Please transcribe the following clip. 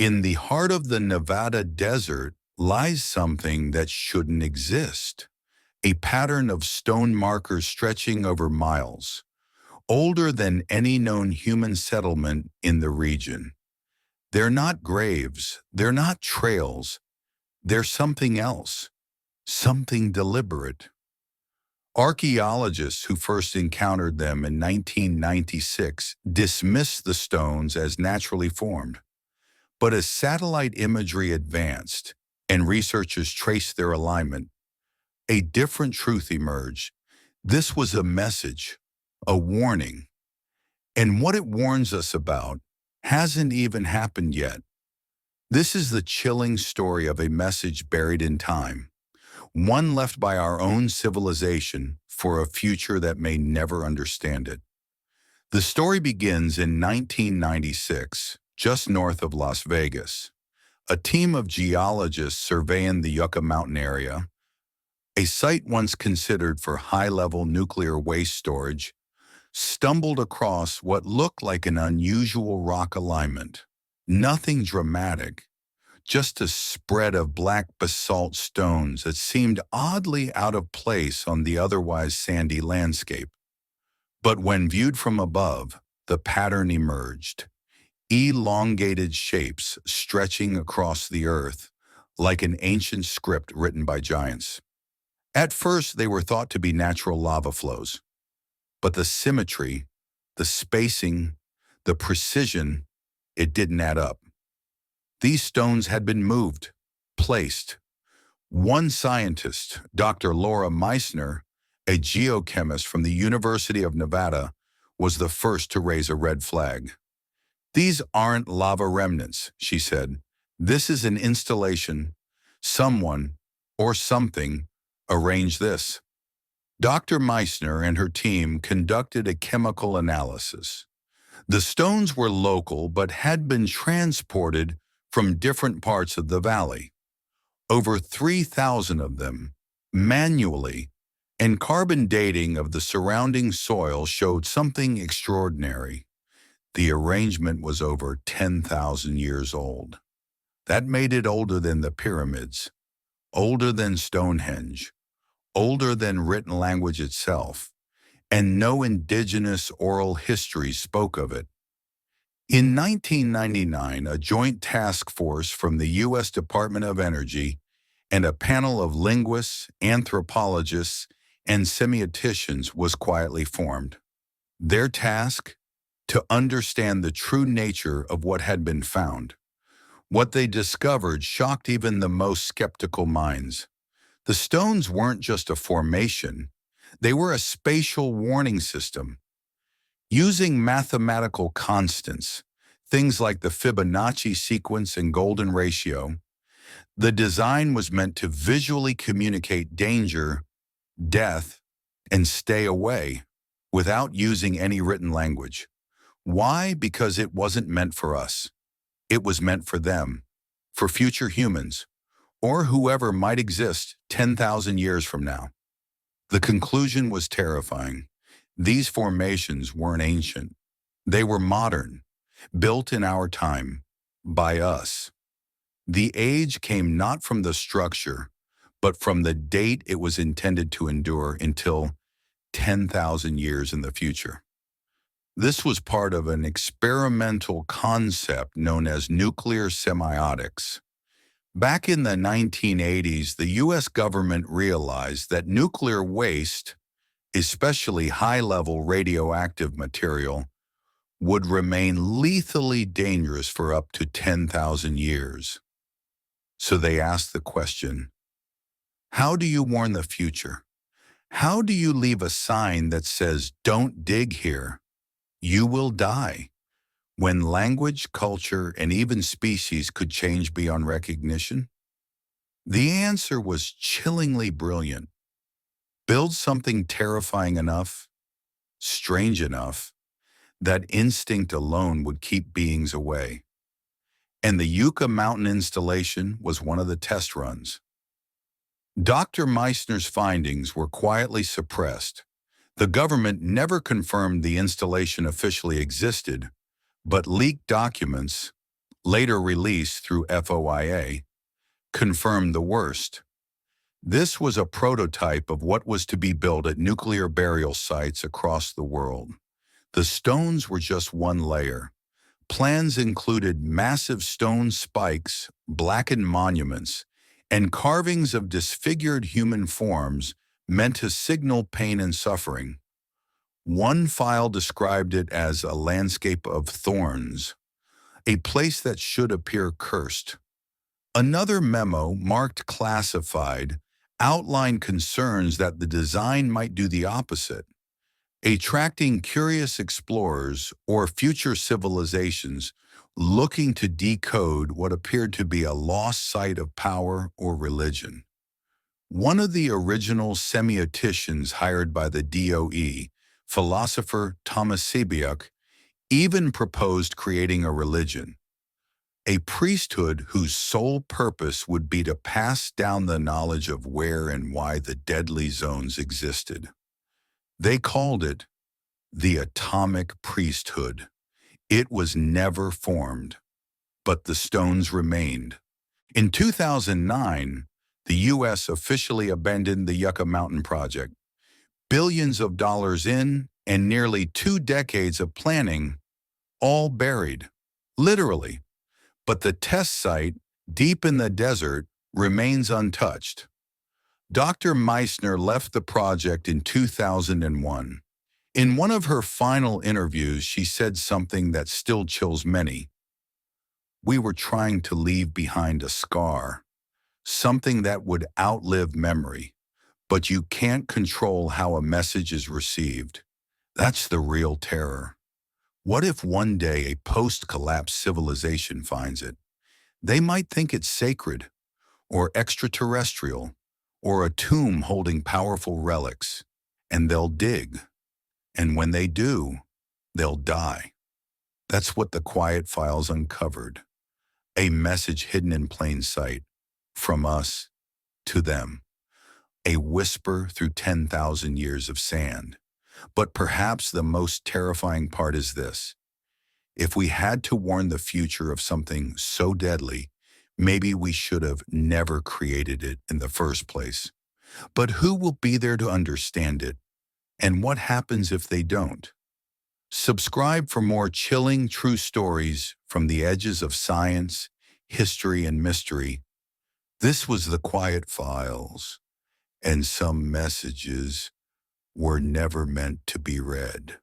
In the heart of the Nevada desert lies something that shouldn't exist. A pattern of stone markers stretching over miles, older than any known human settlement in the region. They're not graves, they're not trails, they're something else, something deliberate. Archaeologists who first encountered them in 1996 dismissed the stones as naturally formed. But as satellite imagery advanced and researchers traced their alignment, a different truth emerged. This was a message, a warning, and what it warns us about hasn't even happened yet. This is the chilling story of a message buried in time, one left by our own civilization for a future that may never understand it. The story begins in 1996, just north of Las Vegas. A team of geologists surveying the Yucca Mountain area, a site once considered for high-level nuclear waste storage, stumbled across what looked like an unusual rock alignment. Nothing dramatic, just a spread of black basalt stones that seemed oddly out of place on the otherwise sandy landscape. But when viewed from above, the pattern emerged. Elongated shapes stretching across the earth like an ancient script written by giants. At first, they were thought to be natural lava flows, but the symmetry, the spacing, the precision, it didn't add up. These stones had been moved, placed. One scientist, Dr. Laura Meissner, a geochemist from the University of Nevada, was the first to raise a red flag. "These aren't lava remnants," she said. "This is an installation. Someone, or something, arranged this." Dr. Meissner and her team conducted a chemical analysis. The stones were local but had been transported from different parts of the valley. Over 3,000 of them, manually, and carbon dating of the surrounding soil showed something extraordinary. The arrangement was over 10,000 years old. That made it older than the pyramids, older than Stonehenge, older than written language itself, and no indigenous oral history spoke of it. In 1999, a joint task force from the U.S. Department of Energy and a panel of linguists, anthropologists, and semioticians was quietly formed. Their task? To understand the true nature of what had been found. What they discovered shocked even the most skeptical minds. The stones weren't just a formation, they were a spatial warning system. Using mathematical constants, things like the Fibonacci sequence and golden ratio, the design was meant to visually communicate danger, death, and stay away without using any written language. Why? Because it wasn't meant for us. It was meant for them, for future humans, or whoever might exist 10,000 years from now. The conclusion was terrifying. These formations weren't ancient. They were modern, built in our time, by us. The age came not from the structure, but from the date it was intended to endure until 10,000 years in the future. This was part of an experimental concept known as nuclear semiotics. Back in the 1980s, the U.S. government realized that nuclear waste, especially high-level radioactive material, would remain lethally dangerous for up to 10,000 years. So they asked the question, how do you warn the future? How do you leave a sign that says, "Don't dig here, you will die," when language, culture, and even species could change beyond recognition? The answer was chillingly brilliant. Build something terrifying enough, strange enough, that instinct alone would keep beings away. And the Yucca Mountain installation was one of the test runs. Dr. Meissner's findings were quietly suppressed. The government never confirmed the installation officially existed, but leaked documents, later released through FOIA, confirmed the worst. This was a prototype of what was to be built at nuclear burial sites across the world. The stones were just one layer. Plans included massive stone spikes, blackened monuments, and carvings of disfigured human forms meant to signal pain and suffering. One file described it as a landscape of thorns, a place that should appear cursed. Another memo, marked classified, outlined concerns that the design might do the opposite, attracting curious explorers or future civilizations looking to decode what appeared to be a lost site of power or religion. One of the original semioticians hired by the DOE, philosopher Thomas Sebiuk, even proposed creating a religion, a priesthood whose sole purpose would be to pass down the knowledge of where and why the deadly zones existed. They called it the atomic priesthood. It was never formed, but the stones remained. In 2009, the U.S. officially abandoned the Yucca Mountain project. Billions of dollars in and nearly 2 decades of planning, all buried, literally. But the test site, deep in the desert, remains untouched. Dr. Meissner left the project in 2001. In one of her final interviews, she said something that still chills many. "We were trying to leave behind a scar, something that would outlive memory, but you can't control how a message is received. That's the real terror. What if one day a post-collapse civilization finds it? They might think it's sacred, or extraterrestrial, or a tomb holding powerful relics, and they'll dig. And when they do, they'll die." That's what the Quiet Files uncovered. A message hidden in plain sight, from us to them. A whisper through 10,000 years of sand. But perhaps the most terrifying part is this. If we had to warn the future of something so deadly, maybe we should have never created it in the first place. But who will be there to understand it? And what happens if they don't? Subscribe for more chilling true stories from the edges of science, history, and mystery. This was the Quiet Files, and some messages were never meant to be read.